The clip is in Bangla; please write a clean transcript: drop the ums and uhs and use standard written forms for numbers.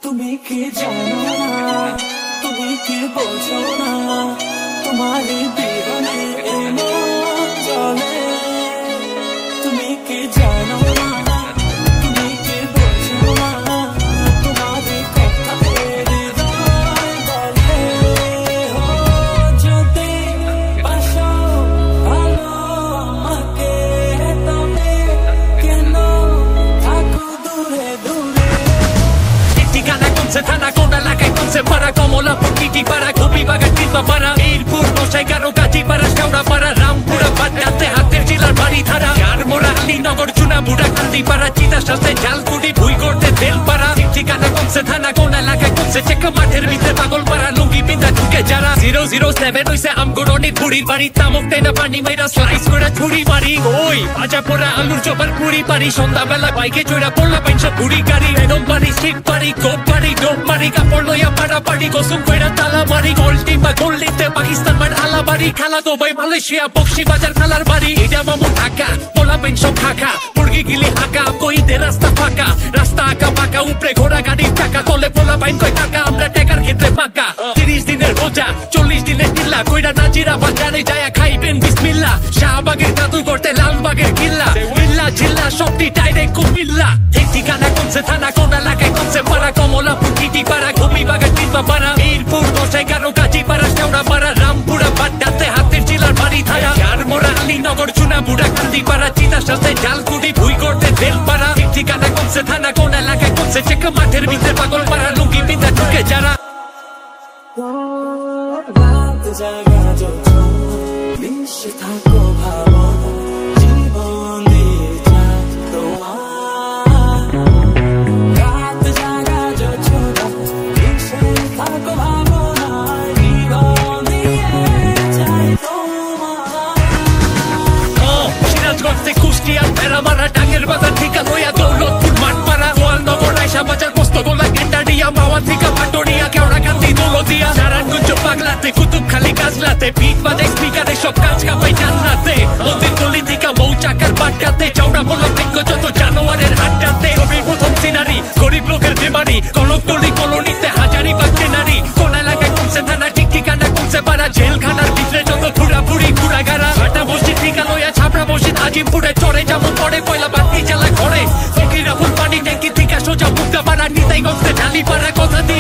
তুমি কি জানো না, তুমি কি বোঝো না, তোমারই বিহনে এমন চলে। তুমি কি জানো না, তুমি কি বোঝো না, তোমারই কথা হৃদয় বলে। ও যদি বাসো ভালো আমাকে, তবে কেন থাকো দূরে দূরে। ঠিকানা কোনছে, থানা কোন এলাকায় কোনছে, পাড়া কমলাপুর কিটি পাড়া, গোপীবাগান কিংবা পাড়া, বীরপুর নশাই কারো গাজী পাড়া, শেওড়া পাড়া, রামপুরা বাড্ডাতে হাতের জেলার বাড়ি ধারা, চারমোড়া আলীনগর চুনা বুড়া কান্দি পাড়া, চিতা শাস্তে ঝালকুড়ি ভুই করতে তেল পাড়া। ঠিকানা কোনছে, থানা কোন এলাকায় কোনছে, চেকা মাঠের ভিতরে পাগল পাড়া, লুঙ্গি পিন্দা ঢুকে যারা 007 হইছে আমগুড়নি বুড়ির বাড়ি, তামুক তেনা পানি মাইরা স্লাইস করে ছুরি মারি। ওই ভাজা পোড়া আলুর চোপার পুরি পারি, সন্ধ্যাবেলা বাইকে চড়া পড়লা পেনশন বুড়ি গাড়ি, এরম বাড়ি শিখ পারি, কোপ পারি, ডোপ মারি, কাপড় লইয়া পাড়া পাড়ি, গোসুম কইরা তালা মারি, গোল্ডি বা গোল্ডিতে পাকিস্তান মার আলা বাড়ি, খালা দুবাই মালয়েশিয়া বক্সি বাজার খালার বাড়ি, এটা মামু ঢাকা পোলা পেনশন খাকা, মুরগি গিলি হাকা কইতে রাস্তা ফাঁকা, রাস্তা আঁকা পাকা উপরে ঘোড়া গাড়ির টাকা, তোলে পোলা বাইন কয় টাকা, আমরা টেকার ক্ষেত্রে পাকা। 30 দিনের রোজা 40 দিনের কিল্লা, কইরা নাজিরা বাজারে যায়া খাইবেন বিসমিল্লাহ, শাহবাগের জাদু করতে লালবাগের কিল্লা, মিল্লা ঝিল্লা সবটি ডাইরেক্ট কুমিল্লা। এই ঠিকানা কোনছে, থানা কোন এলাকায় কোনছে, পাড়া কমলাপুর কিটি পাড়া, গোপীবাগান কিংবা পাড়া, বীরপুর নশাই কারো গাজী পাড়া, শেওড়া পাড়া, রামপুরা বাড্ডাতে হাতের জেলার বাড়ি ধারা, চারমোড়া আলীনগর চুনা বুড়া কান্দি পাড়া, চিতা শাস্তে ঝালকুড়ি ভুই করতে তেল পাড়া। এই ঠিকানা কোনছে, থানা কোন এলাকায় কোনছে, চেকা মাঠের ভিতরে পাগল পাড়া, লুঙ্গি পিন্দা ঢুকে যারা। রাত জাগা যত মিশে থাকো ভাবনা, জীবন দিয়ে যায় তোমার। রাত জাগা যত মিশে থাকো ভাবনা, জীবন দিয়ে যায় তোমার। সিরাজগঞ্জে কুষ্টিয়ার ভেড়ামারা, টাঙ্গের বাজার থেকে লইয়া দৌলতপুর মাঠপাড়া, গোয়ালনগর আয়সা বাজার পোস্তগোলা গেন্ডারিয়া, মাওয়া থেকে ভাটোরিয়া, কেওড়া কান্দি দৌলতিয়া, নারায়ণগঞ্জ পাগলাতে, কুতুবখালী কাজলাতে, পিঠ বাজে স্পিকারে সব কাজ কাপাই জান্নাতে, মন্দির গলি থেকে মৌচাকার বাড্ডাতে, চৌড়া বলো ভাগ্য যত জানোয়ারের আড্ডাতে, ছবির প্রথম সিনারি গরিব লোকের বেমারি, কনকতলি কলোনিতে হাজারি বাগছে নারী, কোন এলাকায় কোনছে থানা, ঠিক ঠিকানা কোনছে পাড়া, জেলখানার ভিতরে যত ঘুরাঘুরি ঘুরাগারা, ভাটা মসজিদ ঠিকা লইয়া ছাপড়া মসজিদ আজিমপুরে চড়ে যেমন পড়ে পয়লা বাতি জ্বালা ঘরে, ফকিরা ফুল পানি ট্যাঙ্কি থেকে সোজা মুক্তা পাড়া, নিতাই গঞ্জে ঢালি পাড়া, কথা দিয়ে